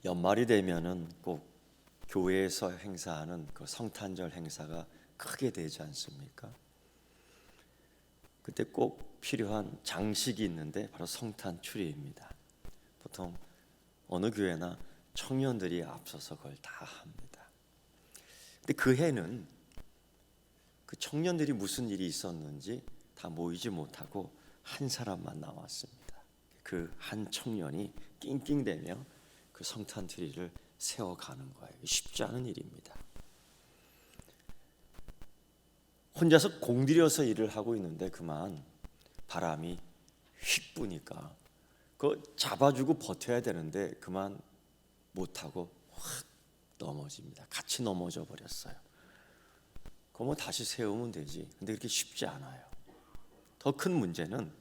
연말이 되면은 꼭 교회에서 행사하는 그 성탄절 행사가 크게 되지 않습니까? 그때 꼭 필요한 장식이 있는데 바로 성탄 추리입니다. 보통 어느 교회나 청년들이 앞서서 그걸 다 합니다. 근데 그 해는 그 청년들이 무슨 일이 있었는지 다 모이지 못하고 한 사람만 나왔습니다. 그 한 청년이 낑낑대며 그 성탄 트리를 세워가는 거예요. 쉽지 않은 일입니다. 혼자서 공들여서 일을 하고 있는데 그만 바람이 휙 부니까 그거 잡아주고 버텨야 되는데 그만 못하고 확 넘어집니다. 같이 넘어져 버렸어요. 그거 뭐 다시 세우면 되지. 근데 그렇게 쉽지 않아요. 더 큰 문제는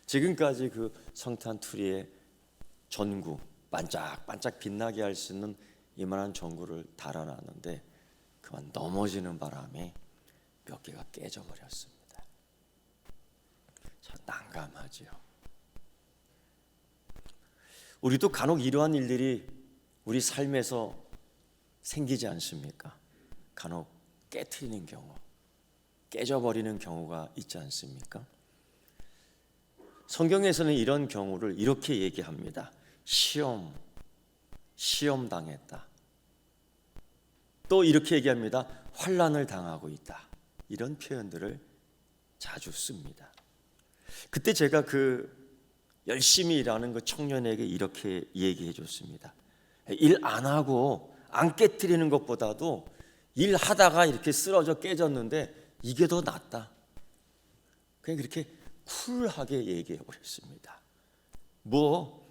지금까지 그 성탄 트리의 전구 반짝반짝 빛나게 할 수 있는 이만한 전구를 달아놨는데 그만 넘어지는 바람에 몇 개가 깨져 버렸습니다. 참 난감하지요. 우리도 간혹 이러한 일들이 우리 삶에서 생기지 않습니까? 간혹 깨트리는 경우, 깨져버리는 경우가 있지 않습니까? 성경에서는 이런 경우를 이렇게 얘기합니다. 시험 당했다. 또 이렇게 얘기합니다. 환난을 당하고 있다. 이런 표현들을 자주 씁니다. 그때 제가 그 열심히 일하는 그 청년에게 이렇게 얘기해 줬습니다. 일 안 하고 안 깨트리는 것보다도 일하다가 이렇게 쓰러져 깨졌는데 이게 더 낫다. 그냥 그렇게 쿨하게 얘기해 버렸습니다. 뭐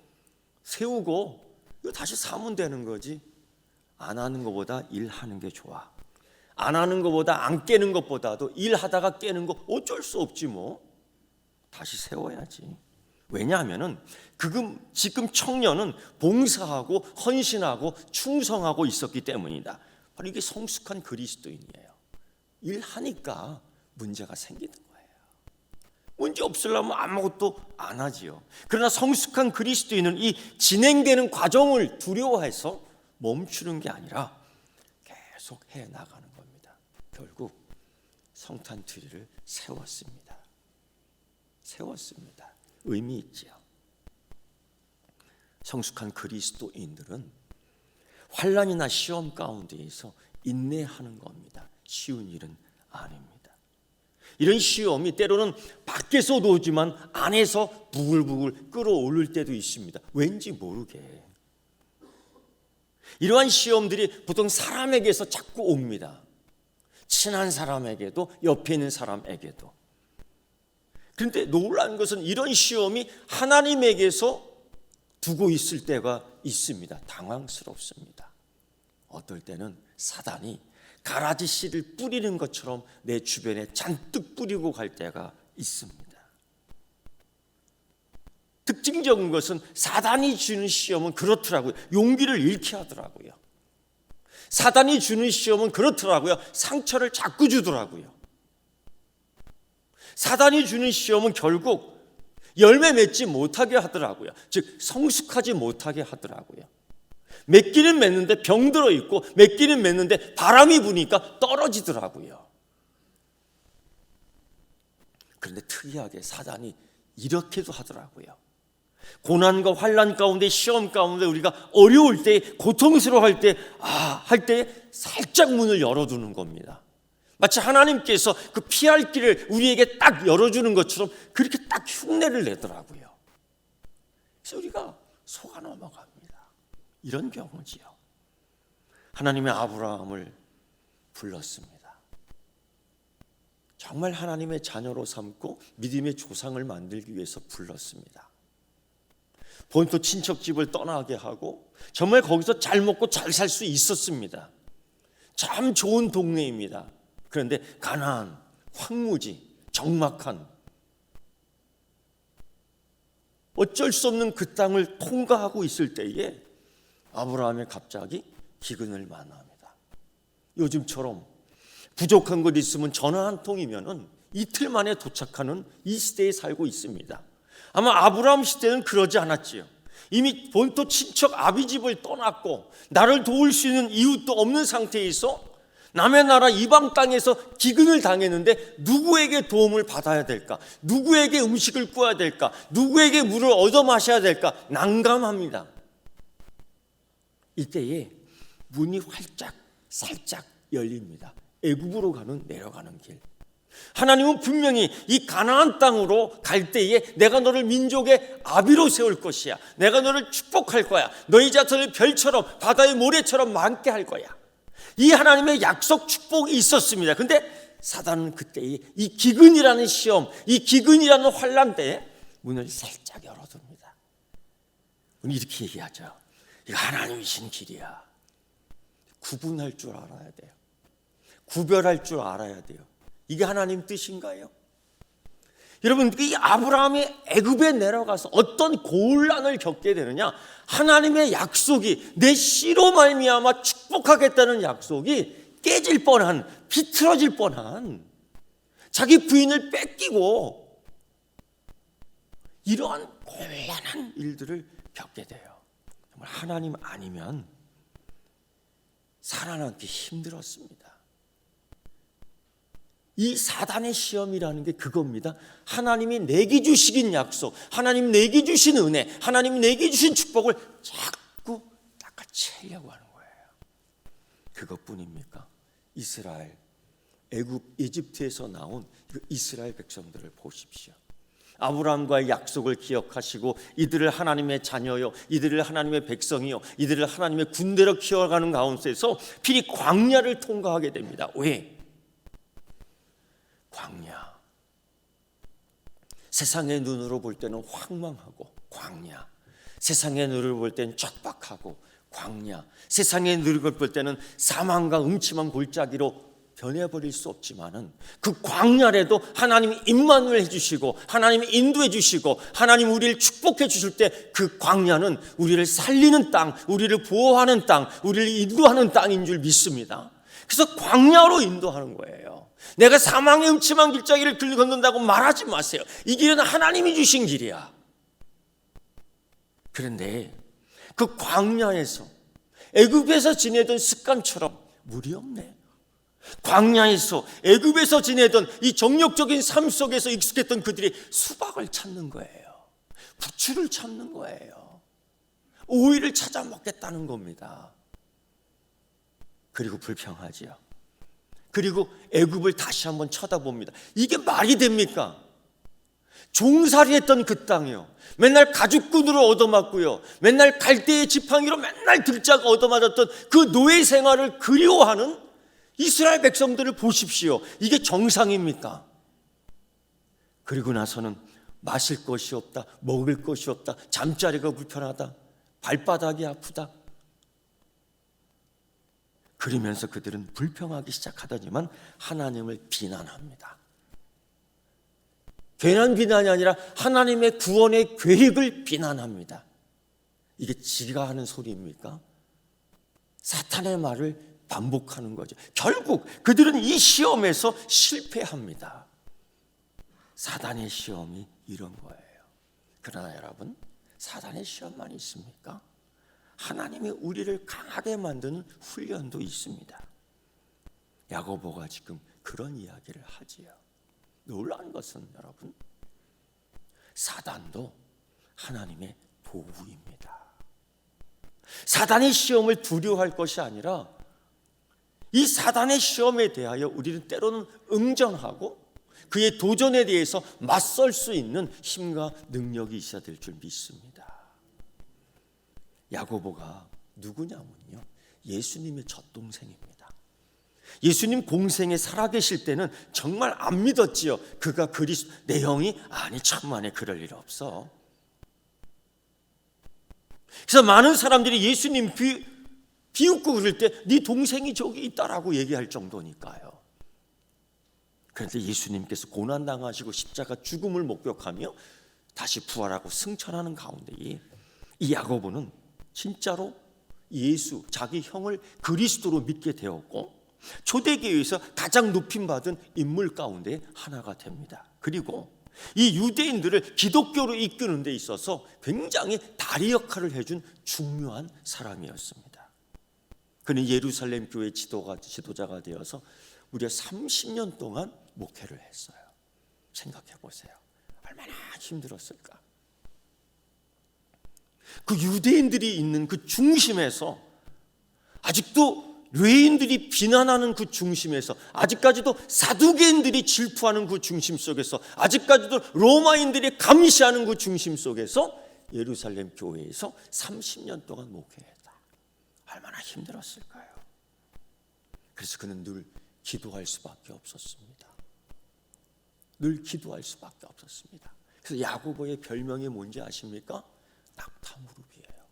세우고 이거 다시 사면 되는 거지. 안 하는 것보다 일하는 게 좋아. 안 하는 것보다 안 깨는 것보다도 일하다가 깨는 거 어쩔 수 없지 뭐. 다시 세워야지. 왜냐하면은 지금 청년은 봉사하고 헌신하고 충성하고 있었기 때문이다. 바로 이게 성숙한 그리스도인이에요. 일하니까 문제가 생기는 거예요. 문제 없으려면 아무것도 안 하지요. 그러나 성숙한 그리스도인은 이 진행되는 과정을 두려워해서 멈추는 게 아니라 계속 해 나가는 겁니다. 결국 성탄 트리를 세웠습니다. 의미 있지요. 성숙한 그리스도인들은 환난이나 시험 가운데에서 인내하는 겁니다. 쉬운 일은 아닙니다. 이런 시험이 때로는 밖에서도 오지만 안에서 부글부글 끓어오를 때도 있습니다. 왠지 모르게. 이러한 시험들이 보통 사람에게서 자꾸 옵니다. 친한 사람에게도 옆에 있는 사람에게도. 그런데 놀라운 것은 이런 시험이 하나님에게서 두고 있을 때가 있습니다. 당황스럽습니다. 어떨 때는 사단이 가라지 씨를 뿌리는 것처럼 내 주변에 잔뜩 뿌리고 갈 때가 있습니다. 특징적인 것은 사단이 주는 시험은 그렇더라고요. 용기를 잃게 하더라고요. 사단이 주는 시험은 그렇더라고요. 상처를 자꾸 주더라고요. 사단이 주는 시험은 결국 열매 맺지 못하게 하더라고요. 즉 성숙하지 못하게 하더라고요. 맺기는 맺는데 병들어 있고 맺기는 맺는데 바람이 부니까 떨어지더라고요. 그런데 특이하게 사단이 이렇게도 하더라고요. 고난과 환난 가운데 시험 가운데 우리가 어려울 때 고통스러워할 때 할 때 살짝 문을 열어두는 겁니다. 마치 하나님께서 그 피할 길을 우리에게 딱 열어주는 것처럼 그렇게 딱 흉내를 내더라고요. 그래서 우리가 속아 넘어갑니다. 이런 경우지요. 하나님의 아브라함을 불렀습니다. 정말 하나님의 자녀로 삼고 믿음의 조상을 만들기 위해서 불렀습니다. 본토 친척집을 떠나게 하고 정말 거기서 잘 먹고 잘 살 수 있었습니다. 참 좋은 동네입니다. 그런데 가나안, 황무지, 적막한 어쩔 수 없는 그 땅을 통과하고 있을 때에 아브라함이 갑자기 기근을 만납니다. 요즘처럼 부족한 것 있으면 전화 한 통이면은 이틀 만에 도착하는 이 시대에 살고 있습니다. 아마 아브라함 시대는 그러지 않았지요. 이미 본토 친척 아비집을 떠났고 나를 도울 수 있는 이웃도 없는 상태에서 남의 나라 이방 땅에서 기근을 당했는데 누구에게 도움을 받아야 될까? 누구에게 음식을 구해야 될까? 누구에게 물을 얻어 마셔야 될까? 난감합니다. 이때에 문이 활짝 살짝 열립니다. 애굽으로 내려가는 길. 하나님은 분명히 이 가나안 땅으로 갈 때에 내가 너를 민족의 아비로 세울 것이야. 내가 너를 축복할 거야. 너희 자손을 별처럼 바다의 모래처럼 많게 할 거야. 이 하나님의 약속 축복이 있었습니다. 근데 사단은 그때에 이 기근이라는 시험, 이 기근이라는 환난 때에 문을 살짝 열어둡니다. 우리 이렇게 얘기하죠. 이거 하나님이신 길이야. 구분할 줄 알아야 돼요. 구별할 줄 알아야 돼요. 이게 하나님 뜻인가요? 여러분, 이 아브라함이 애굽에 내려가서 어떤 곤란을 겪게 되느냐? 하나님의 약속이 내 씨로 말미암아 축복하겠다는 약속이 깨질 뻔한, 비틀어질 뻔한, 자기 부인을 뺏기고 이러한 곤란한 일들을 겪게 돼요. 정말 하나님 아니면 살아남기 힘들었습니다. 이 사단의 시험이라는 게 그겁니다. 하나님이 내게 주시긴 약속, 하나님 내게 주신 은혜, 하나님 내게 주신 축복을 자꾸 닦아채려고 하는 거예요. 그것뿐입니까? 이스라엘, 애굽, 이집트에서 나온 그 이스라엘 백성들을 보십시오. 아브라함과의 약속을 기억하시고 이들을 하나님의 자녀요, 이들을 하나님의 백성이요, 이들을 하나님의 군대로 키워가는 가운데서 필히 광야를 통과하게 됩니다. 왜? 광야. 세상의 눈으로 볼 때는 황망하고 광야. 세상의 눈으로 볼 때는 척박하고 광야. 세상의 눈으로 볼 때는 사망과 음침한 골짜기로 변해버릴 수 없지만은 그 광야에도 하나님이 임마누엘 해주시고 하나님이 인도해 주시고 하나님 우리를 축복해 주실 때 그 광야는 우리를 살리는 땅, 우리를 보호하는 땅, 우리를 인도하는 땅인 줄 믿습니다. 그래서 광야로 인도하는 거예요. 내가 사망의 음침한 길자기를 걷는다고 말하지 마세요. 이 길은 하나님이 주신 길이야. 그런데 그 광야에서 애굽에서 지내던 습관처럼 물이 없네. 광야에서 애굽에서 지내던 이 정욕적인 삶 속에서 익숙했던 그들이 수박을 찾는 거예요. 부추를 찾는 거예요. 오이를 찾아 먹겠다는 겁니다. 그리고 불평하지요. 그리고 애굽을 다시 한번 쳐다봅니다. 이게 말이 됩니까? 종살이했던 그 땅이요, 맨날 가죽끈으로 얻어맞고요, 맨날 갈대의 지팡이로 맨날 들자가 얻어맞았던 그 노예 생활을 그리워하는 이스라엘 백성들을 보십시오. 이게 정상입니까? 그리고 나서는 마실 것이 없다, 먹을 것이 없다, 잠자리가 불편하다, 발바닥이 아프다. 그러면서 그들은 불평하기 시작하더니만 하나님을 비난합니다. 괜한 비난이 아니라 하나님의 구원의 계획을 비난합니다. 이게 지가 하는 소리입니까? 사탄의 말을 반복하는 거죠. 결국 그들은 이 시험에서 실패합니다. 사단의 시험이 이런 거예요. 그러나 여러분, 사단의 시험만 있습니까? 하나님이 우리를 강하게 만드는 훈련도 있습니다. 야고보가 지금 그런 이야기를 하지요. 놀라운 것은 여러분, 사단도 하나님의 도구입니다. 사단의 시험을 두려워할 것이 아니라 이 사단의 시험에 대하여 우리는 때로는 응전하고 그의 도전에 대해서 맞설 수 있는 힘과 능력이 있어야 될 줄 믿습니다. 야고보가 누구냐면요, 예수님의 젖동생입니다. 예수님 공생에 살아계실 때는 정말 안 믿었지요. 그가 그리스도, 내 형이? 아니 천만에 그럴 일 없어. 그래서 많은 사람들이 예수님 비웃고 그럴 때 네 동생이 저기 있다라고 얘기할 정도니까요. 그런데 예수님께서 고난당하시고 십자가 죽음을 목격하며 다시 부활하고 승천하는 가운데 이 야고보는 진짜로 예수, 자기 형을 그리스도로 믿게 되었고 초대교회에서 가장 높임받은 인물 가운데 하나가 됩니다. 그리고 이 유대인들을 기독교로 이끄는 데 있어서 굉장히 다리 역할을 해준 중요한 사람이었습니다. 그는 예루살렘 교회 지도자가 되어서 무려 30년 동안 목회를 했어요. 생각해 보세요. 얼마나 힘들었을까. 그 유대인들이 있는 그 중심에서, 아직도 유대인들이 비난하는 그 중심에서, 아직까지도 사두개인들이 질투하는 그 중심 속에서, 아직까지도 로마인들이 감시하는 그 중심 속에서 예루살렘 교회에서 30년 동안 목회했다. 얼마나 힘들었을까요? 그래서 그는 늘 기도할 수밖에 없었습니다. 늘 기도할 수밖에 없었습니다. 그래서 야고보의 별명이 뭔지 아십니까? 낙타무릎이에요.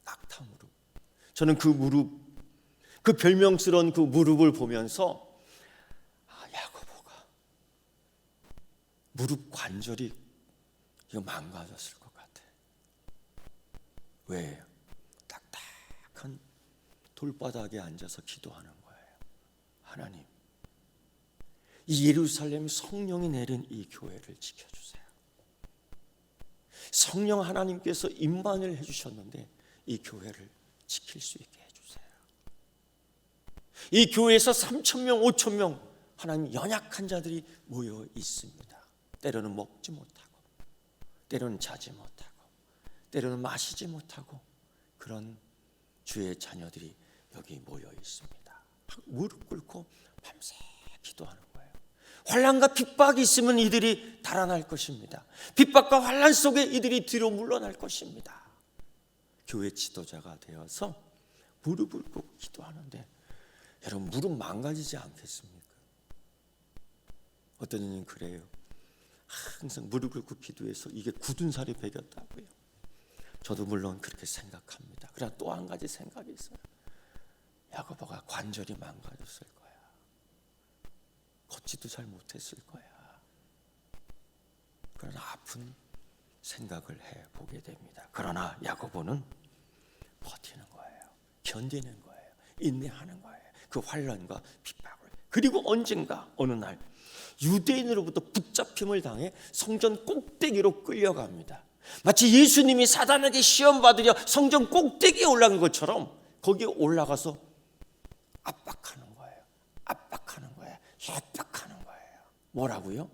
낙타무릎. 저는 그 무릎, 그 별명스러운 그 무릎을 보면서 야고보가 무릎 관절이 이거 망가졌을 것 같아. 왜? 딱딱한 돌바닥에 앉아서 기도하는 거예요. 하나님, 이 예루살렘 성령이 내린 이 교회를 지켜주세요. 성령 하나님께서 임반을 해주셨는데 이 교회를 지킬 수 있게 해주세요. 이 교회에서 3,000명, 5,000명 하나님 연약한 자들이 모여 있습니다. 때로는 먹지 못하고, 때로는 자지 못하고, 때로는 마시지 못하고, 그런 주의 자녀들이 여기 모여 있습니다. 무릎 꿇고 밤새 기도하는 거예요. 환난과 핍박이 있으면 이들이 달아날 것입니다. 핍박과 환난 속에 이들이 뒤로 물러날 것입니다. 교회 지도자가 되어서 무릎을 꿇고 기도하는데, 여러분 무릎 망가지지 않겠습니까? 어떤 이는 그래요. 항상 무릎 꿇고 기도해서 이게 굳은 살이 배겼다고요. 저도 물론 그렇게 생각합니다. 그러나 또 한 가지 생각이 있어요. 야고보가 관절이 망가졌을 거야. 걷지도 잘 못했을 거야. 그런 아픈 생각을 해보게 됩니다. 그러나 야고보는 버티는 거예요. 견디는 거예요. 인내하는 거예요. 그 환난과 핍박을. 그리고 언젠가 어느 날 유대인으로부터 붙잡힘을 당해 성전 꼭대기로 끌려갑니다. 마치 예수님이 사단에게 시험받으려 성전 꼭대기에 올라간 것처럼 거기에 올라가서 압박하는 거예요. 압박하는 거예요. 협박하는 거예요. 뭐라고요?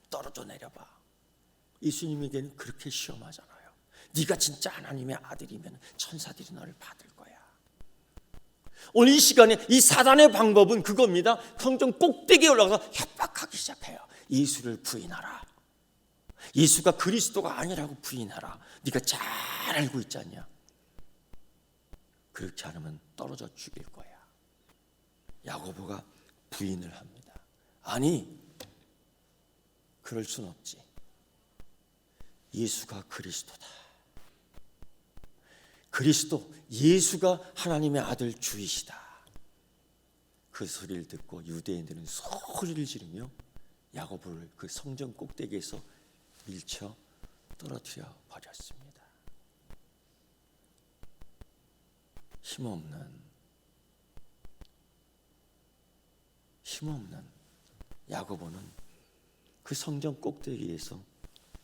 떨어져 내려봐. 예수님에게는 그렇게 시험하잖아요. 네가 진짜 하나님의 아들이면 천사들이 너를 받을 거야. 오늘 이 시간에 이 사단의 방법은 그겁니다. 성전 꼭대기에 올라가서 협박하기 시작해요. 예수를 부인하라. 예수가 그리스도가 아니라고 부인하라. 네가 잘 알고 있지 않냐? 그렇게 않으면 떨어져 죽일 거야. 야고보가 부인을 합니다. 아니, 그럴 순 없지. 예수가 그리스도다. 그리스도, 예수가 하나님의 아들 주이시다. 그 소리를 듣고 유대인들은 소리를 지르며 야고보를 그 성전 꼭대기에서 밀쳐 떨어뜨려 버렸습니다. 힘없는 야고보는 그 성전 꼭대기에서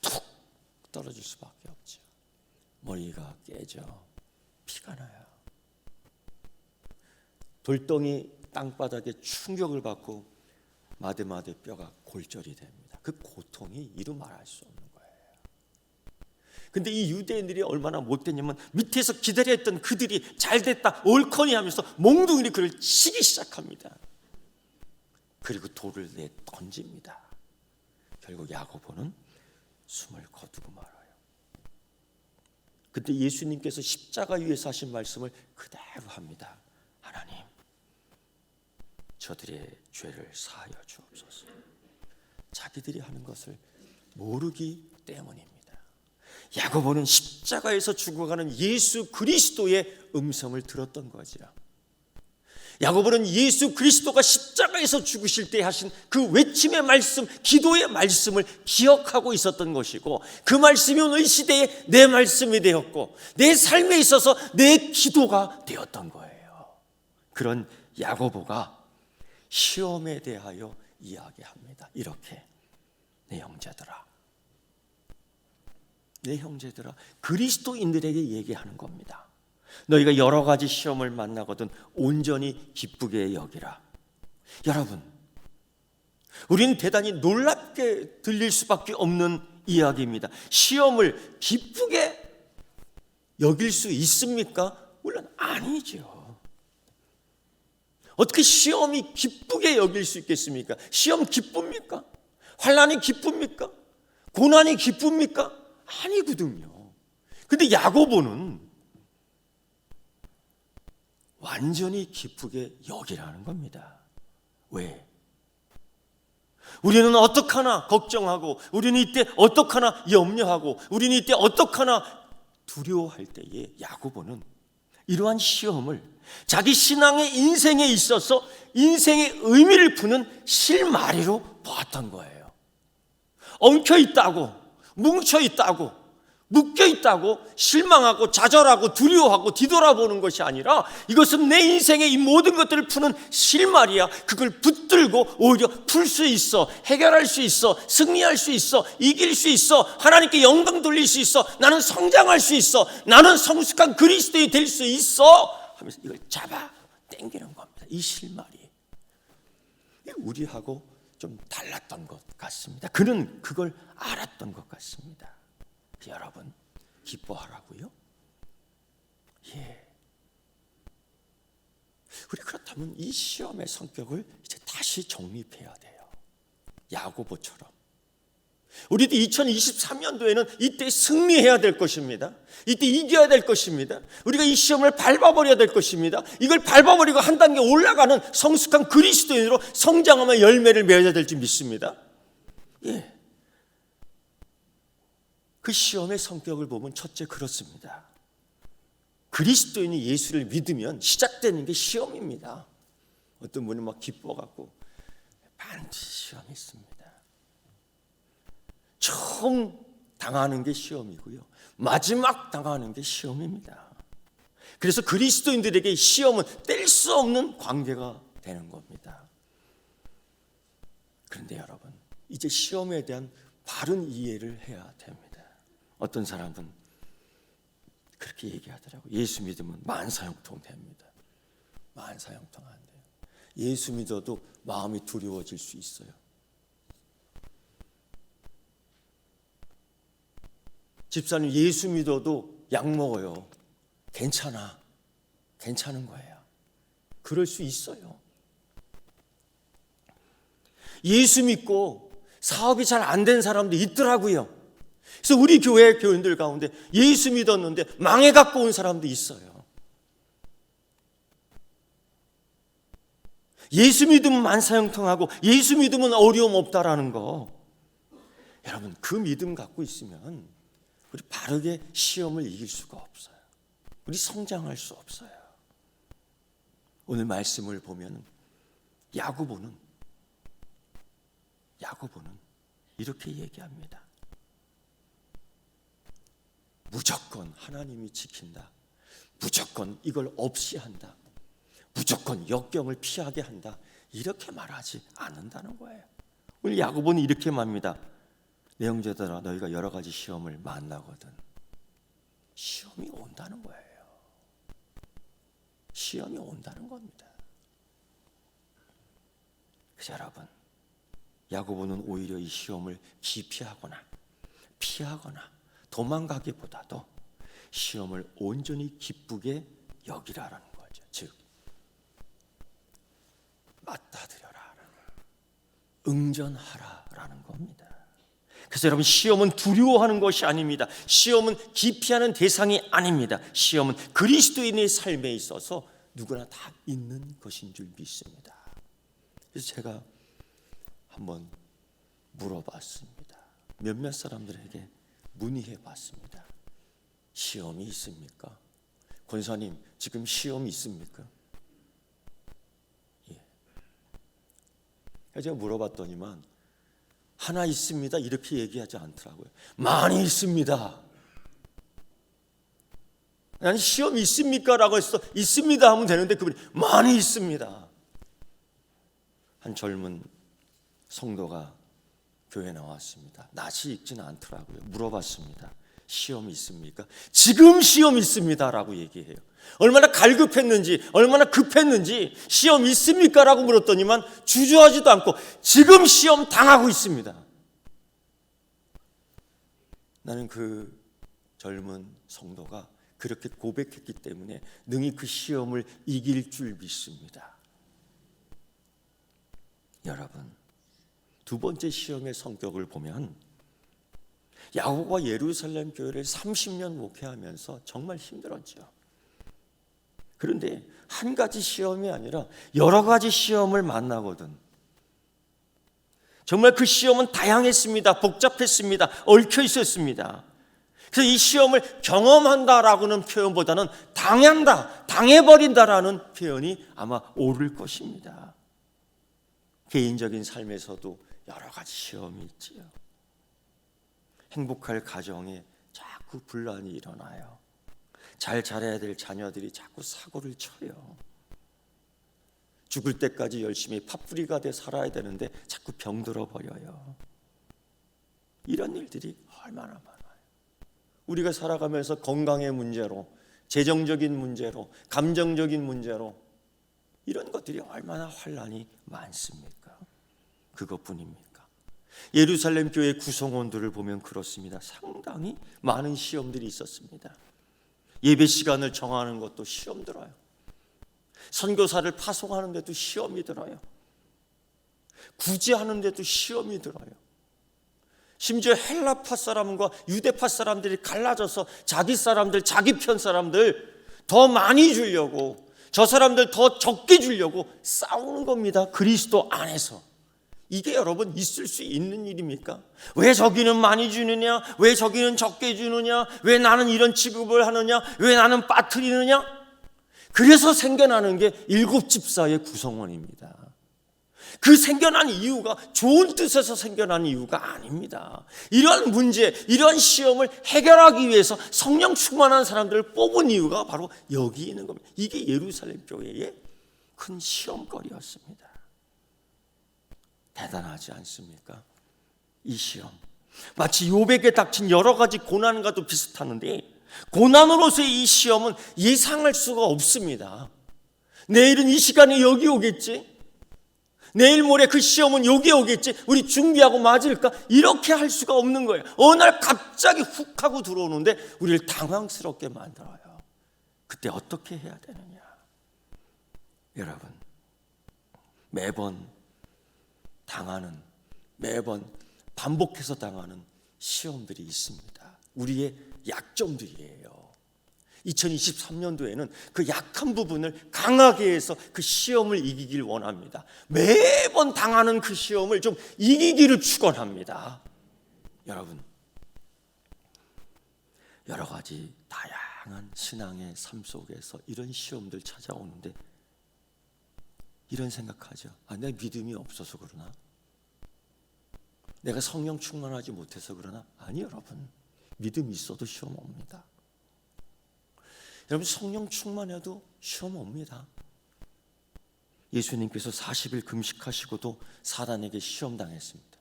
툭 떨어질 수밖에 없죠. 머리가 깨져 피가 나요. 돌덩이 땅바닥에 충격을 받고 마디마디 뼈가 골절이 됩니다. 그 고통이 이루 말할 수 없는 거예요. 근데 이 유대인들이 얼마나 못됐냐면 밑에서 기다렸던 그들이 잘됐다 옳거니 하면서 몽둥이로 그를 치기 시작합니다. 그리고 돌을 내 던집니다. 결국 야고보는 숨을 거두고 말아요. 그때 예수님께서 십자가 위에서 하신 말씀을 그대로 합니다. 하나님, 저들의 죄를 사하여 주옵소서. 자기들이 하는 것을 모르기 때문입니다. 야고보는 십자가에서 죽어가는 예수 그리스도의 음성을 들었던 거지요. 야고보는 예수 그리스도가 십자가에서 죽으실 때 하신 그 외침의 말씀, 기도의 말씀을 기억하고 있었던 것이고, 그 말씀이 오늘 시대에 내 말씀이 되었고 내 삶에 있어서 내 기도가 되었던 거예요. 그런 야고보가 시험에 대하여 이야기합니다. 이렇게 내 형제들아, 그리스도인들에게 얘기하는 겁니다. 너희가 여러 가지 시험을 만나거든 온전히 기쁘게 여기라. 여러분, 우리는 대단히 놀랍게 들릴 수밖에 없는 이야기입니다. 시험을 기쁘게 여길 수 있습니까? 물론 아니죠. 어떻게 시험이 기쁘게 여길 수 있겠습니까? 시험 기쁩니까? 환난이 기쁩니까? 고난이 기쁩니까? 아니거든요. 근데 야고보는 완전히 기쁘게 여기라는 겁니다. 왜? 우리는 어떡하나 걱정하고, 우리는 이때 어떡하나 염려하고, 우리는 이때 어떡하나 두려워할 때에 야고보는 이러한 시험을 자기 신앙의 인생에 있어서 인생의 의미를 푸는 실마리로 보았던 거예요. 엉켜 있다고, 뭉쳐 있다고, 묶여 있다고 실망하고 좌절하고 두려워하고 뒤돌아보는 것이 아니라 이것은 내 인생의 이 모든 것들을 푸는 실마리야. 그걸 붙들고 오히려 풀 수 있어, 해결할 수 있어, 승리할 수 있어, 이길 수 있어, 하나님께 영광 돌릴 수 있어, 나는 성장할 수 있어, 나는 성숙한 그리스도인이 될 수 있어 하면서 이걸 잡아 당기는 겁니다. 이 실마리. 우리하고 좀 달랐던 것 같습니다. 그는 그걸 알았던 것 같습니다. 여러분, 기뻐하라고요? 예. 우리 그렇다면 이 시험의 성격을 이제 다시 정립해야 돼요. 야고보처럼. 우리도 2023년도에는 이때 승리해야 될 것입니다. 이때 이겨야 될 것입니다. 우리가 이 시험을 밟아버려야 될 것입니다. 이걸 밟아버리고 한 단계 올라가는 성숙한 그리스도인으로 성장하며 열매를 맺어야 될지 믿습니다. 예. 그 시험의 성격을 보면 첫째 그렇습니다. 그리스도인이 예수를 믿으면 시작되는 게 시험입니다. 어떤 분은 막 기뻐갖고 반드시 시험이 있습니다. 처음 당하는 게 시험이고요. 마지막 당하는 게 시험입니다. 그래서 그리스도인들에게 시험은 뗄 수 없는 관계가 되는 겁니다. 그런데 여러분, 이제 시험에 대한 바른 이해를 해야 됩니다. 어떤 사람은 그렇게 얘기하더라고요. 예수 믿으면 만사형통 됩니다. 만사형통 안 돼요. 예수 믿어도 마음이 두려워질 수 있어요. 집사님, 예수 믿어도 약 먹어요. 괜찮아. 괜찮은 거예요. 그럴 수 있어요. 예수 믿고 사업이 잘 안 된 사람도 있더라고요. 그래서 우리 교회 교인들 가운데 예수 믿었는데 망해갖고 온 사람도 있어요. 예수 믿으면 만사형통하고 예수 믿으면 어려움 없다라는 거. 여러분, 그 믿음 갖고 있으면 우리 바르게 시험을 이길 수가 없어요. 우리 성장할 수 없어요. 오늘 말씀을 보면 야고보는 이렇게 얘기합니다. 무조건 하나님이 지킨다. 무조건 이걸 없이 한다. 무조건 역경을 피하게 한다. 이렇게 말하지 않는다는 거예요. 오늘 야고보는 이렇게 말합니다. 내 형제들아, 너희가 여러 가지 시험을 만나거든. 시험이 온다는 거예요. 시험이 온다는 겁니다. 그래서 여러분, 야고보는 오히려 이 시험을 기피하거나 피하거나 도망가기보다도 시험을 온전히 기쁘게 여기라라는 거죠. 즉, 맞닥뜨려라, 응전하라라는 겁니다. 그래서 여러분, 시험은 두려워하는 것이 아닙니다. 시험은 기피하는 대상이 아닙니다. 시험은 그리스도인의 삶에 있어서 누구나 다 있는 것인 줄 믿습니다. 그래서 제가 한번 물어봤습니다. 몇몇 사람들에게 문의해 봤습니다. 시험이 있습니까? 권사님, 지금 시험이 있습니까? 예. 제가 물어봤더니만 하나 있습니다 이렇게 얘기하지 않더라고요. 많이 있습니다. 아니, 시험이 있습니까? 라고 해서 있습니다 하면 되는데 그분이 많이 있습니다. 한 젊은 성도가 교회 나왔습니다. 낯이 익지는 않더라고요. 물어봤습니다. 시험 있습니까? 지금 시험 있습니다 라고 얘기해요. 얼마나 갈급했는지, 얼마나 급했는지 시험 있습니까? 라고 물었더니만 주저하지도 않고 지금 시험 당하고 있습니다. 나는 그 젊은 성도가 그렇게 고백했기 때문에 능히 그 시험을 이길 줄 믿습니다. 여러분, 두 번째 시험의 성격을 보면 야고보가 예루살렘 교회를 30년 목회하면서 정말 힘들었죠. 그런데 한 가지 시험이 아니라 여러 가지 시험을 만나거든. 정말 그 시험은 다양했습니다. 복잡했습니다. 얽혀 있었습니다. 그래서 이 시험을 경험한다라고는 표현보다는 당한다, 당해버린다라는 표현이 아마 옳을 것입니다. 개인적인 삶에서도 여러 가지 시험이 있지요. 행복할 가정에 자꾸 분란이 일어나요. 잘 자라야 될 자녀들이 자꾸 사고를 쳐요. 죽을 때까지 열심히 팥뿌리가 돼 살아야 되는데 자꾸 병들어 버려요. 이런 일들이 얼마나 많아요. 우리가 살아가면서 건강의 문제로, 재정적인 문제로, 감정적인 문제로 이런 것들이 얼마나 환난이 많습니까? 그것뿐입니까? 예루살렘 교회 구성원들을 보면 그렇습니다. 상당히 많은 시험들이 있었습니다. 예배 시간을 정하는 것도 시험 들어요. 선교사를 파송하는 데도 시험이 들어요. 구제하는 데도 시험이 들어요. 심지어 헬라파 사람과 유대파 사람들이 갈라져서 자기 사람들, 자기 편 사람들 더 많이 주려고, 저 사람들 더 적게 주려고 싸우는 겁니다. 그리스도 안에서. 이게 여러분 있을 수 있는 일입니까? 왜 저기는 많이 주느냐? 왜 저기는 적게 주느냐? 왜 나는 이런 취급을 하느냐? 왜 나는 빠뜨리느냐? 그래서 생겨나는 게 일곱 집사의 구성원입니다. 그 생겨난 이유가 좋은 뜻에서 생겨난 이유가 아닙니다. 이런 문제, 이런 시험을 해결하기 위해서 성령 충만한 사람들을 뽑은 이유가 바로 여기 있는 겁니다. 이게 예루살렘 교회의 큰 시험거리였습니다. 대단하지 않습니까? 이 시험 마치 욥에게 닥친 여러 가지 고난과도 비슷하는데, 고난으로서의 이 시험은 예상할 수가 없습니다. 내일은 이 시간에 여기 오겠지, 내일 모레 그 시험은 여기 오겠지, 우리 준비하고 맞을까? 이렇게 할 수가 없는 거예요. 어느 날 갑자기 훅 하고 들어오는데 우리를 당황스럽게 만들어요. 그때 어떻게 해야 되느냐? 여러분, 매번 당하는, 매번 반복해서 당하는 시험들이 있습니다. 우리의 약점들이에요. 2023년도에는 그 약한 부분을 강하게 해서 그 시험을 이기길 원합니다. 매번 당하는 그 시험을 좀 이기기를 축원합니다. 여러분, 여러 가지 다양한 신앙의 삶 속에서 이런 시험들 찾아오는데 이런 생각하죠. 내 믿음이 없어서 그러나? 내가 성령 충만하지 못해서 그러나? 아니, 여러분, 믿음이 있어도 시험 옵니다. 여러분, 성령 충만해도 시험 옵니다. 예수님께서 40일 금식하시고도 사단에게 시험 당했습니다.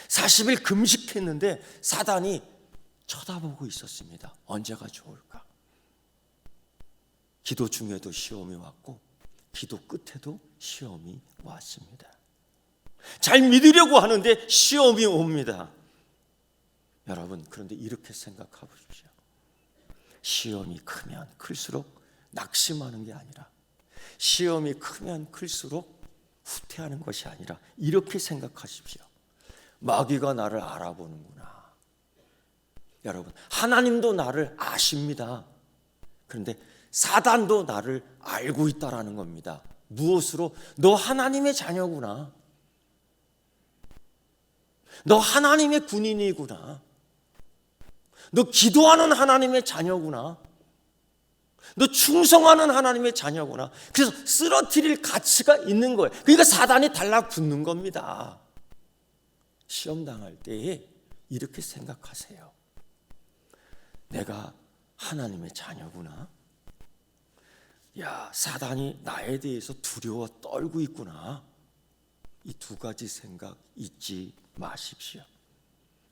40일 금식했는데 사단이 쳐다보고 있었습니다. 언제가 좋을까? 기도 중에도 시험이 왔고 기도 끝에도 시험이 왔습니다. 잘 믿으려고 하는데 시험이 옵니다. 여러분, 그런데 이렇게 생각해 보십시오. 시험이 크면 클수록 낙심하는 게 아니라, 시험이 크면 클수록 후퇴하는 것이 아니라 이렇게 생각하십시오. 마귀가 나를 알아보는구나. 여러분, 하나님도 나를 아십니다. 그런데 사단도 나를 알고 있다라는 겁니다. 무엇으로? 너 하나님의 자녀구나. 너 하나님의 군인이구나. 너 기도하는 하나님의 자녀구나. 너 충성하는 하나님의 자녀구나. 그래서 쓰러뜨릴 가치가 있는 거예요. 그러니까 사단이 달라붙는 겁니다. 시험 당할 때에 이렇게 생각하세요. 내가 하나님의 자녀구나. 야, 사단이 나에 대해서 두려워 떨고 있구나. 이 두 가지 생각 잊지 마십시오.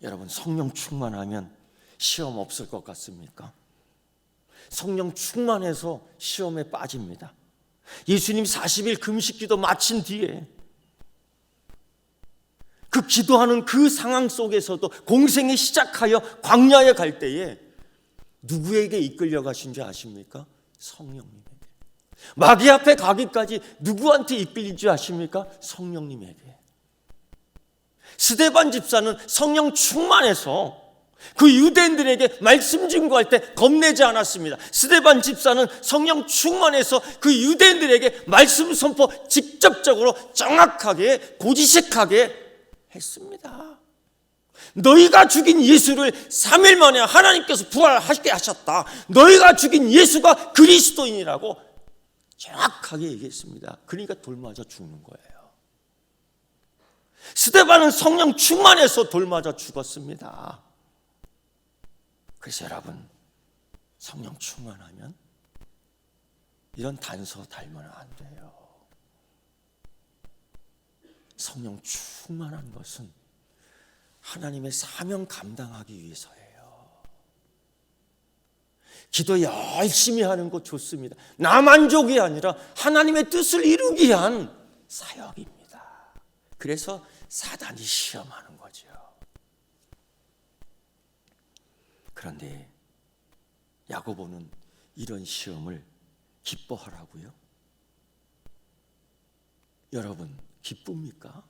여러분, 성령 충만하면 시험 없을 것 같습니까? 성령 충만해서 시험에 빠집니다. 예수님 40일 금식기도 마친 뒤에 그 기도하는 그 상황 속에서도 공생이 시작하여 광야에 갈 때에 누구에게 이끌려 가신 줄 아십니까? 성령님에게. 마귀 앞에 가기까지 누구한테 이끌린 줄 아십니까? 성령님에게. 스데반 집사는 성령 충만해서 그 유대인들에게 말씀 증거할 때 겁내지 않았습니다. 스데반 집사는 성령 충만해서 그 유대인들에게 말씀 선포 직접적으로 정확하게 고지식하게 했습니다. 너희가 죽인 예수를 3일 만에 하나님께서 부활하게 하셨다. 너희가 죽인 예수가 그리스도인이라고 정확하게 얘기했습니다. 그러니까 돌 맞아 죽는 거예요. 스데반은 성령 충만해서 돌 맞아 죽었습니다. 그래서 여러분, 성령 충만하면 이런 단서 달면 안 돼요. 성령 충만한 것은 하나님의 사명 감당하기 위해서예요. 기도 열심히 하는 거 좋습니다. 나 만족이 아니라 하나님의 뜻을 이루기 위한 사역입니다. 그래서 사단이 시험하는 거죠. 그런데 야고보는 이런 시험을 기뻐하라고요? 여러분, 기쁩니까?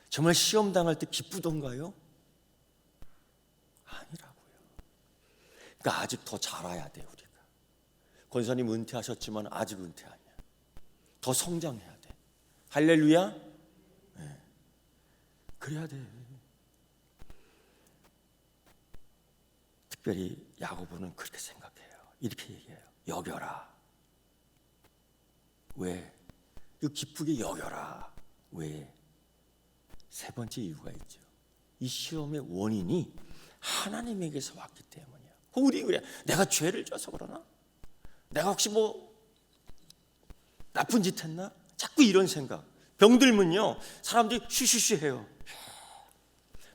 정말 시험 당할 때 기쁘던가요? 아니라고요. 그러니까 아직 더 자라야 돼, 우리가. 권사님 은퇴하셨지만 아직 은퇴 아니야. 더 성장해야 돼. 할렐루야? 네. 그래야 돼. 특별히 야고보는 그렇게 생각해요. 이렇게 얘기해요. 여겨라. 왜? 이거 기쁘게 여겨라. 왜? 세 번째 이유가 있죠. 이 시험의 원인이 하나님에게서 왔기 때문이야. 우리 그래. 내가 죄를 져서 그러나? 내가 혹시 뭐 나쁜 짓 했나? 자꾸 이런 생각. 병들면요, 사람들이 쉬쉬쉬해요.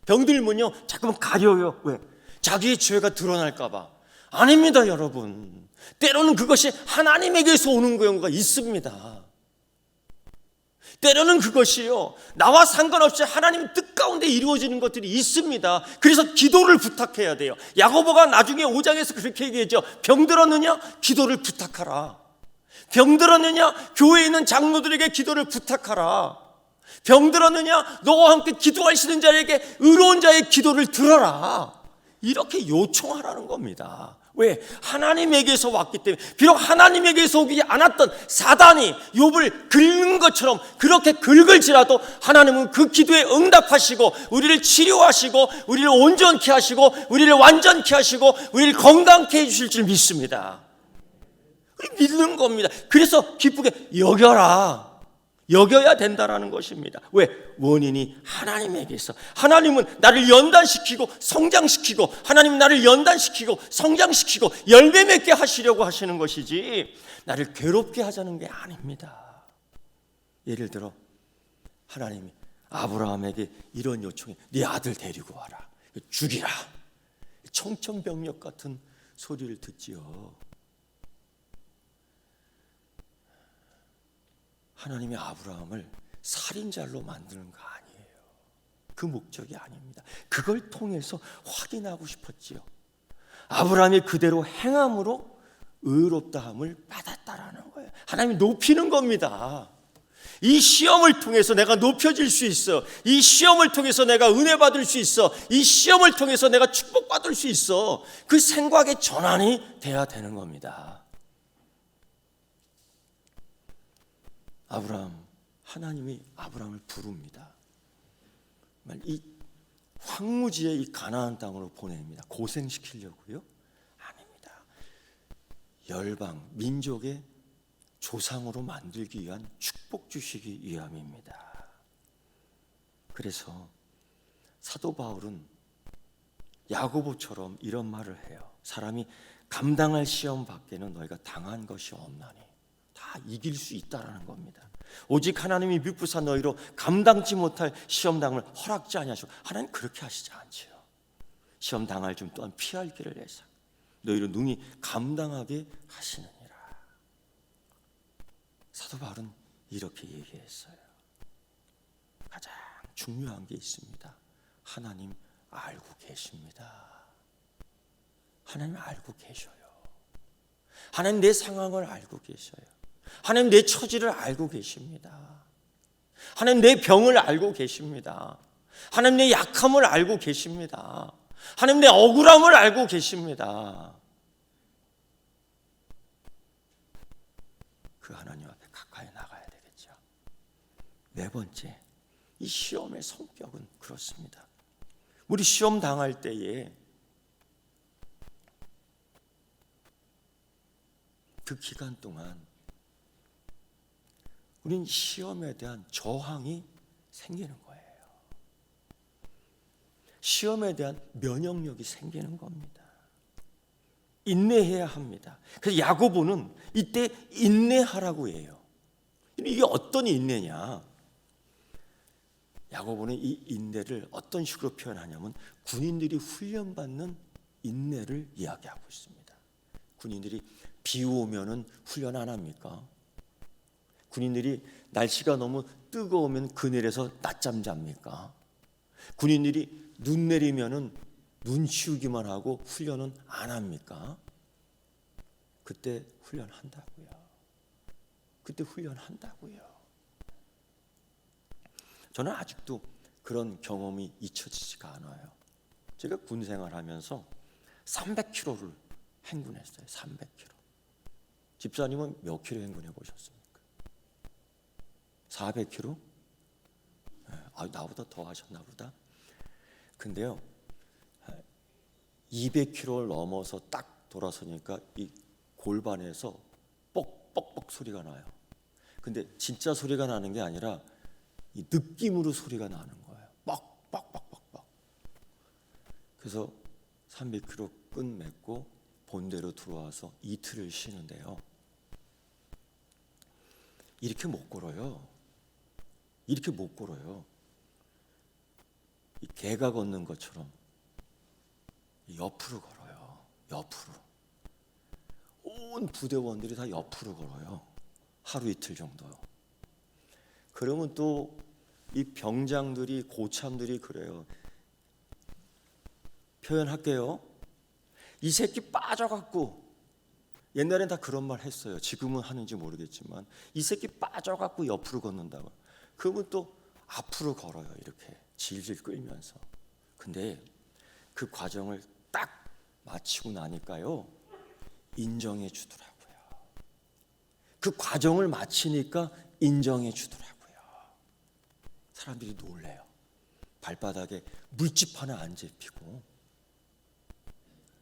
병들면요, 자꾸만 가려요. 왜? 자기의 죄가 드러날까 봐. 아닙니다, 여러분. 때로는 그것이 하나님에게서 오는 경우가 있습니다. 때로는 그것이요, 나와 상관없이 하나님 뜻 가운데 이루어지는 것들이 있습니다. 그래서 기도를 부탁해야 돼요. 야고보가 나중에 5장에서 그렇게 얘기했죠. 병들었느냐? 기도를 부탁하라. 병들었느냐? 교회에 있는 장로들에게 기도를 부탁하라. 병들었느냐? 너와 함께 기도하시는 자에게 의로운 자의 기도를 들어라. 이렇게 요청하라는 겁니다. 왜? 하나님에게서 왔기 때문에. 비록 하나님에게서 오지 않았던 사단이 욥을 긁는 것처럼 그렇게 긁을지라도 하나님은 그 기도에 응답하시고 우리를 치료하시고 우리를 온전케 하시고 우리를 완전케 하시고 우리를 건강케 해주실 줄 믿습니다. 믿는 겁니다. 그래서 기쁘게 여겨라. 여겨야 된다라는 것입니다. 왜? 원인이 하나님에게서. 하나님은 나를 연단시키고 성장시키고, 하나님은 나를 연단시키고 성장시키고 열매 맺게 하시려고 하시는 것이지 나를 괴롭게 하자는 게 아닙니다. 예를 들어 하나님이 아브라함에게 이런 요청해. 네 아들 데리고 와라. 죽이라. 청천벽력 같은 소리를 듣지요. 하나님이 아브라함을 살인자로 만드는 거 아니에요. 그 목적이 아닙니다. 그걸 통해서 확인하고 싶었지요. 아브라함이 그대로 행함으로 의롭다함을 받았다라는 거예요. 하나님이 높이는 겁니다. 이 시험을 통해서 내가 높여질 수 있어. 이 시험을 통해서 내가 은혜 받을 수 있어. 이 시험을 통해서 내가 축복받을 수 있어. 그 생각의 전환이 돼야 되는 겁니다. 하나님이 아브라함을 부릅니다. 이 황무지의 이 가나안 땅으로 보냅니다. 고생시키려고요? 아닙니다. 열방, 민족의 조상으로 만들기 위한 축복 주시기 위함입니다. 그래서 사도 바울은 야고보처럼 이런 말을 해요. 사람이 감당할 시험 밖에는 너희가 당한 것이 없나니. 다 이길 수 있다라는 겁니다. 오직 하나님이 미쁘사 너희로 감당치 못할 시험 당을 허락지 아니하시고, 하나님 그렇게 하시지 않지요. 시험 당할 좀 또한 피할 길을 내사 너희로 능히 감당하게 하시느니라. 사도 바울은 이렇게 얘기했어요. 가장 중요한 게 있습니다. 하나님 알고 계십니다. 하나님 알고 계셔요. 하나님 내 상황을 알고 계셔요. 하나님 내 처지를 알고 계십니다. 하나님 내 병을 알고 계십니다. 하나님 내 약함을 알고 계십니다. 하나님 내 억울함을 알고 계십니다. 그 하나님 앞에 가까이 나가야 되겠죠. 네 번째, 이 시험의 성격은 그렇습니다. 우리 시험 당할 때에 그 기간 동안 우리는 시험에 대한 저항이 생기는 거예요. 시험에 대한 면역력이 생기는 겁니다. 인내해야 합니다. 그래서 야고보는 이때 인내하라고 해요. 이게 어떤 인내냐? 야고보는 이 인내를 어떤 식으로 표현하냐면 군인들이 훈련받는 인내를 이야기하고 있습니다. 군인들이 비 오면은 훈련 안 합니까? 군인들이 날씨가 너무 뜨거우면 그늘에서 낮잠 잡니까? 군인들이 눈 내리면은 눈 치우기만 하고 훈련은 안 합니까? 그때 훈련한다고요. 그때 훈련한다고요. 저는 아직도 그런 경험이 잊혀지지가 않아요. 제가 군 생활하면서 300km를 행군했어요. 300km. 집사님은 몇 킬로 행군해 보셨습니까? 400km? 나보다 더 하셨나 보다. 근데요, 200km를 넘어서 딱 돌아서니까 이 골반에서 뻑뻑뻑 소리가 나요. 근데 진짜 소리가 나는 게 아니라 이 느낌으로 소리가 나는 거예요. 뻑뻑뻑뻑뻑. 그래서 300km 끝맺고 본대로 들어와서 이틀을 쉬는데요. 이렇게 못 걸어요. 이렇게 못 걸어요. 이 개가 걷는 것처럼 옆으로 걸어요. 옆으로. 온 부대원들이 다 옆으로 걸어요. 하루 이틀 정도요. 그러면 또 이 병장들이, 고참들이 그래요. 표현할게요. 이 새끼 빠져갖고, 옛날엔 다 그런 말 했어요. 지금은 하는지 모르겠지만 이 새끼 빠져갖고 옆으로 걷는다고. 그러면 또 앞으로 걸어요. 이렇게 질질 끌면서. 근데 그 과정을 딱 마치고 나니까요, 인정해 주더라고요. 그 과정을 마치니까 인정해 주더라고요. 사람들이 놀래요. 발바닥에 물집 하나 안 잡히고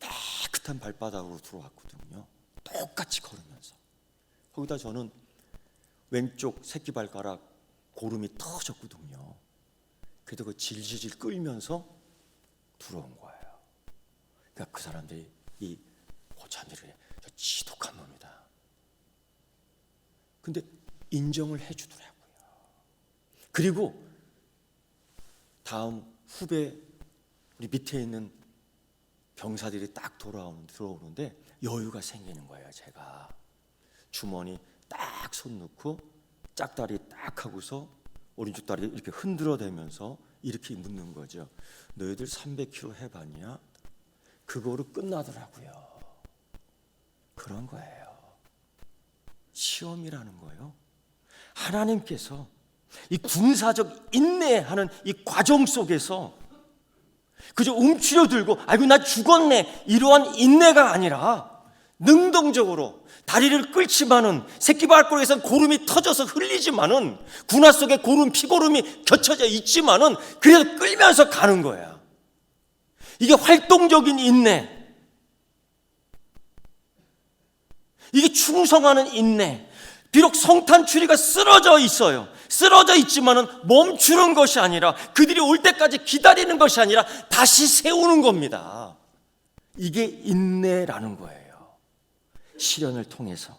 깨끗한 발바닥으로 들어왔거든요. 똑같이 걸으면서. 거기다 저는 왼쪽 새끼발가락 고름이 터졌거든요. 그래도 그 질질질 끌면서 들어온 거예요. 그러니까 그 사람들이, 이 고참들이 저 지독한 놈이다. 근데 인정을 해주더라고요. 그리고 다음 후배, 우리 밑에 있는 병사들이 딱 들어오는데 여유가 생기는 거예요. 제가 주머니 딱 손 넣고 짝다리 딱 하고서 오른쪽 다리 이렇게 흔들어대면서 이렇게 묻는 거죠. 너희들 300km 해봤냐? 그거로 끝나더라고요. 그런 거예요. 시험이라는 거예요. 하나님께서 이 군사적 인내하는 이 과정 속에서 그저 움츠려들고 아이고 나 죽었네 이러한 인내가 아니라 능동적으로 다리를 끌지만은 새끼발가락에서 고름이 터져서 흘리지만은 군화 속에 고름 피고름이 겹쳐져 있지만은 그래도 끌면서 가는 거야. 이게 활동적인 인내, 이게 충성하는 인내. 비록 성탄추리가 쓰러져 있어요. 쓰러져 있지만은 멈추는 것이 아니라, 그들이 올 때까지 기다리는 것이 아니라 다시 세우는 겁니다. 이게 인내라는 거예요. 시련을 통해서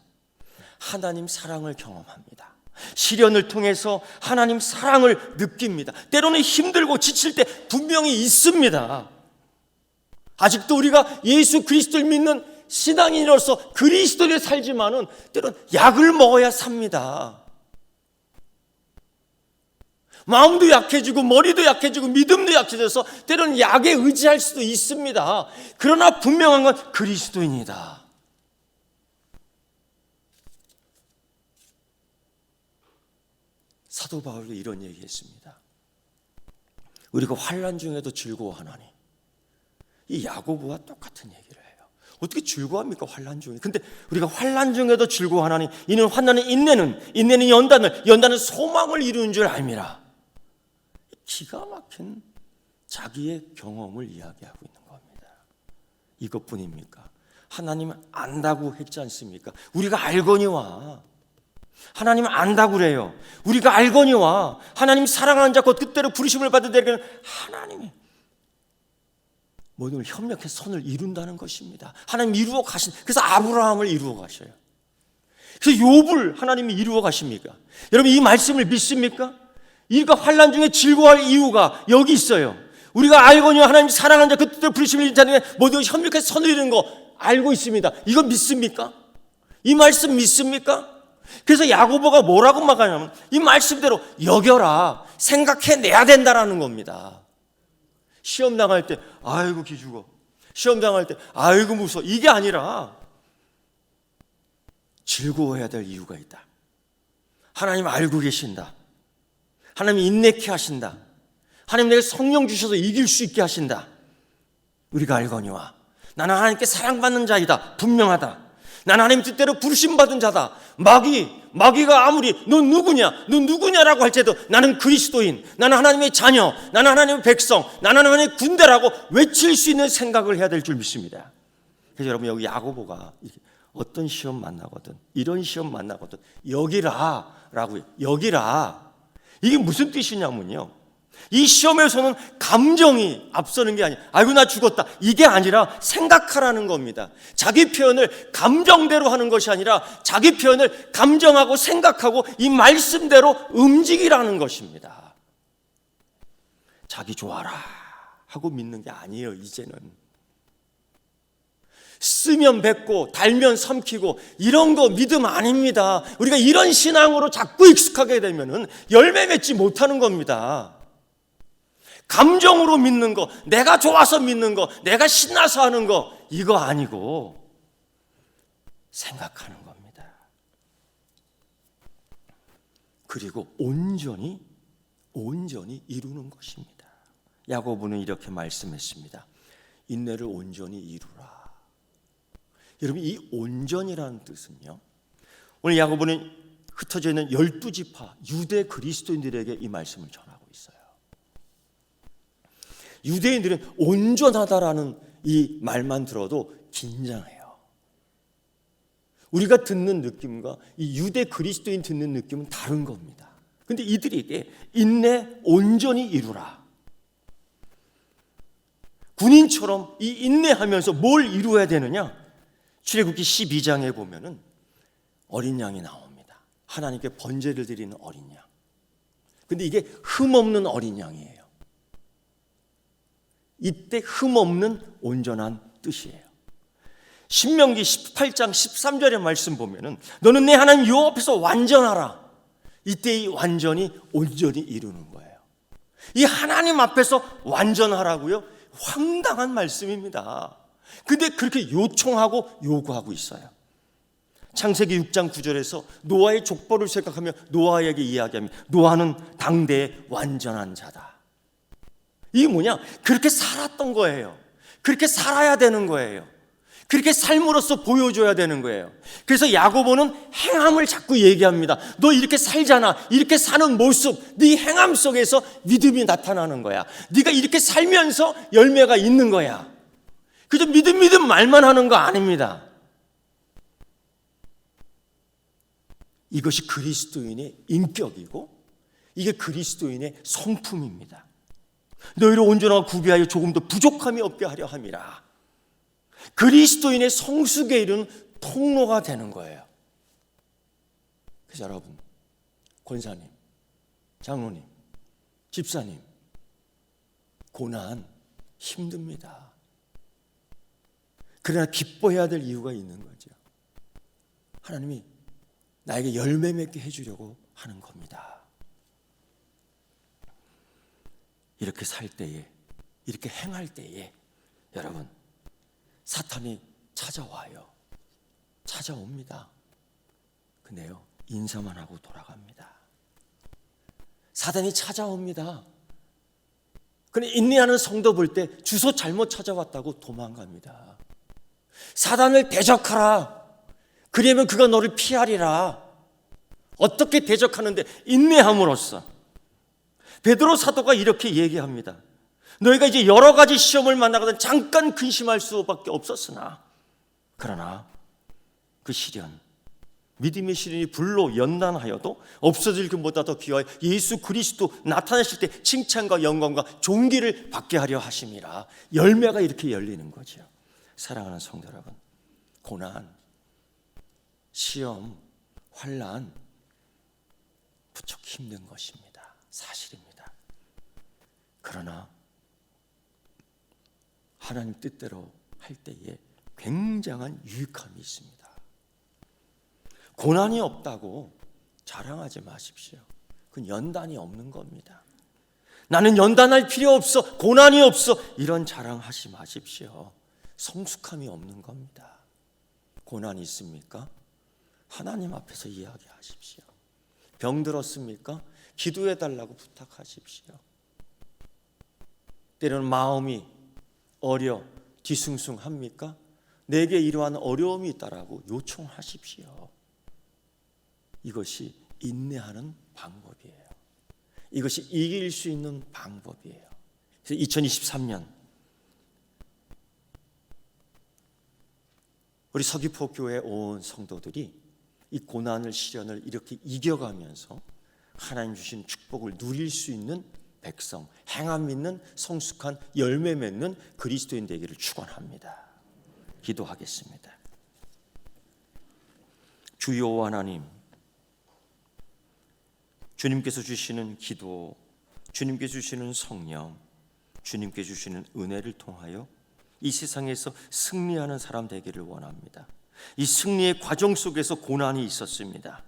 하나님 사랑을 경험합니다. 시련을 통해서 하나님 사랑을 느낍니다. 때로는 힘들고 지칠 때 분명히 있습니다. 아직도 우리가 예수 그리스도를 믿는 신앙인으로서 그리스도를 살지만은 때로는 약을 먹어야 삽니다. 마음도 약해지고 머리도 약해지고 믿음도 약해져서 때로는 약에 의지할 수도 있습니다. 그러나 분명한 건 그리스도인이다. 사도 바울도 이런 얘기했습니다. 우리가 환난 중에도 즐거워하나니. 이 야고보와 똑같은 얘기를 해요. 어떻게 즐거워합니까? 환난 중에. 근데 우리가 환난 중에도 즐거워하나니 이는 환난은 인내는 연단은 소망을 이루는 줄 알미라. 기가 막힌 자기의 경험을 이야기하고 있는 겁니다. 이것뿐입니까? 하나님은 안다고 했지 않습니까? 우리가 알거니와 하나님은 안다고 그래요. 우리가 알거니와 하나님 사랑하는 자 곧 뜻대로 부르심을 받은 자에게는 하나님이 모든 협력해서 선을 이룬다는 것입니다. 하나님 이루어 가신, 그래서 아브라함을 이루어 가셔요. 그래서 욥을 하나님이 이루어 가십니까? 여러분 이 말씀을 믿습니까? 우리가 환난 중에 즐거워할 이유가 여기 있어요. 우리가 알거니와 하나님 사랑하는 자 그 뜻대로 부르심을 받은 자에게 모든 협력해서 선을 이루는 거 알고 있습니다. 이거 믿습니까? 이 말씀 믿습니까? 그래서 야고보가 뭐라고 말하냐면 이 말씀대로 여겨라, 생각해내야 된다라는 겁니다. 시험 당할 때 아이고 기죽어, 시험 당할 때 아이고 무서워, 이게 아니라 즐거워해야 될 이유가 있다. 하나님 알고 계신다. 하나님 인내케 하신다. 하나님 내게 성령 주셔서 이길 수 있게 하신다. 우리가 알거니와 나는 하나님께 사랑받는 자이다. 분명하다. 나는 하나님 뜻대로 부르심받은 자다. 마귀가 아무리 넌 누구냐라고 할지라도 나는 그리스도인, 나는 하나님의 자녀, 나는 하나님의 백성, 나는 하나님의 군대라고 외칠 수 있는 생각을 해야 될 줄 믿습니다. 그래서 여러분 여기 야고보가 어떤 시험 만나거든, 이런 시험 만나거든 여기라라고, 여기라. 이게 무슨 뜻이냐면요, 이 시험에서는 감정이 앞서는 게 아니라 아이고 나 죽었다 이게 아니라 생각하라는 겁니다. 자기 표현을 감정대로 하는 것이 아니라 자기 표현을 감정하고 생각하고 이 말씀대로 움직이라는 것입니다. 자기 좋아라 하고 믿는 게 아니에요. 이제는 쓰면 뱉고 달면 삼키고 이런 거 믿음 아닙니다. 우리가 이런 신앙으로 자꾸 익숙하게 되면은 열매 맺지 못하는 겁니다. 감정으로 믿는 거, 내가 좋아서 믿는 거, 내가 신나서 하는 거, 이거 아니고 생각하는 겁니다. 그리고 온전히 이루는 것입니다. 야고보는 이렇게 말씀했습니다. 인내를 온전히 이루라. 여러분 이 온전이라는 뜻은요, 오늘 야고보는 흩어져 있는 12지파 유대 그리스도인들에게 이 말씀을 전하고 있어요. 유대인들은 온전하다라는 이 말만 들어도 긴장해요. 우리가 듣는 느낌과 이 유대 그리스도인 듣는 느낌은 다른 겁니다. 근데 이들에게 인내 온전히 이루라. 군인처럼 이 인내하면서 뭘 이루어야 되느냐? 출애굽기 12장에 보면은 어린 양이 나옵니다. 하나님께 번제를 드리는 어린 양. 근데 이게 흠없는 어린 양이에요. 이때 흠없는 온전한 뜻이에요. 신명기 18장 13절의 말씀 보면은 너는 내 하나님 여호와 앞에서 완전하라. 이때 이 완전히 온전히 이루는 거예요. 이 하나님 앞에서 완전하라고요? 황당한 말씀입니다. 근데 그렇게 요청하고 요구하고 있어요. 창세기 6장 9절에서 노아의 족보를 생각하며 노아에게 이야기합니다. 노아는 당대의 완전한 자다. 이게 뭐냐? 그렇게 살았던 거예요. 그렇게 살아야 되는 거예요. 그렇게 삶으로써 보여줘야 되는 거예요. 그래서 야고보는 행함을 자꾸 얘기합니다. 너 이렇게 살잖아. 이렇게 사는 모습, 네 행함 속에서 믿음이 나타나는 거야. 네가 이렇게 살면서 열매가 있는 거야. 그저 믿음 말만 하는 거 아닙니다. 이것이 그리스도인의 인격이고 이게 그리스도인의 성품입니다. 너희를 온전하고 구비하여 조금 더 부족함이 없게 하려 함이라. 그리스도인의 성숙에 이르는 통로가 되는 거예요. 그래서 여러분, 권사님, 장로님, 집사님, 고난 힘듭니다. 그러나 기뻐해야 될 이유가 있는 거죠. 하나님이 나에게 열매 맺게 해주려고 하는 겁니다. 이렇게 살 때에, 이렇게 행할 때에 여러분, 사탄이 찾아와요. 찾아옵니다. 근데요, 인사만 하고 돌아갑니다. 사탄이 찾아옵니다. 근데 인내하는 성도 볼 때 주소 잘못 찾아왔다고 도망갑니다. 사단을 대적하라. 그러면 그가 너를 피하리라. 어떻게 대적하는데? 인내함으로써. 베드로 사도가 이렇게 얘기합니다. 너희가 이제 여러 가지 시험을 만나거든 잠깐 근심할 수밖에 없었으나, 그러나 그 시련, 믿음의 시련이 불로 연단하여도 없어질 것보다 더 귀하여 예수 그리스도 나타나실 때 칭찬과 영광과 존귀를 받게 하려 하심이라. 열매가 이렇게 열리는 거죠. 사랑하는 성도 여러분, 고난, 시험, 환난 부쩍 힘든 것입니다. 사실입니다. 그러나 하나님 뜻대로 할 때에 굉장한 유익함이 있습니다. 고난이 없다고 자랑하지 마십시오. 그건 연단이 없는 겁니다. 나는 연단할 필요 없어, 고난이 없어, 이런 자랑하지 마십시오. 성숙함이 없는 겁니다. 고난이 있습니까? 하나님 앞에서 이야기하십시오. 병 들었습니까? 기도해 달라고 부탁하십시오. 때로는 마음이 어려 뒤숭숭합니까? 내게 이러한 어려움이 있다라고 요청하십시오. 이것이 인내하는 방법이에요. 이것이 이길 수 있는 방법이에요. 그래서 2023년 우리 서귀포 교회 온 성도들이 이 고난을 시련을 이렇게 이겨가면서 하나님 주신 축복을 누릴 수 있는 백성, 행함 있는 성숙한 열매 맺는 그리스도인 되기를 축원합니다. 기도하겠습니다. 주여 하나님, 주님께서 주시는 기도, 주님께서 주시는 성령, 주님께서 주시는 은혜를 통하여 이 세상에서 승리하는 사람 되기를 원합니다. 이 승리의 과정 속에서 고난이 있었습니다.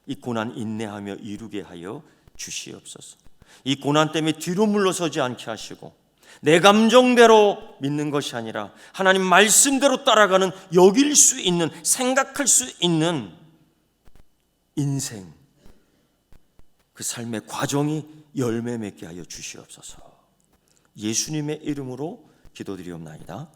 이 고난 인내하며 이루게 하여 주시옵소서. 이 고난 때문에 뒤로 물러서지 않게 하시고 내 감정대로 믿는 것이 아니라 하나님 말씀대로 따라가는, 여길 수 있는, 생각할 수 있는 인생, 그 삶의 과정이 열매 맺게 하여 주시옵소서. 예수님의 이름으로 기도드리옵나이다.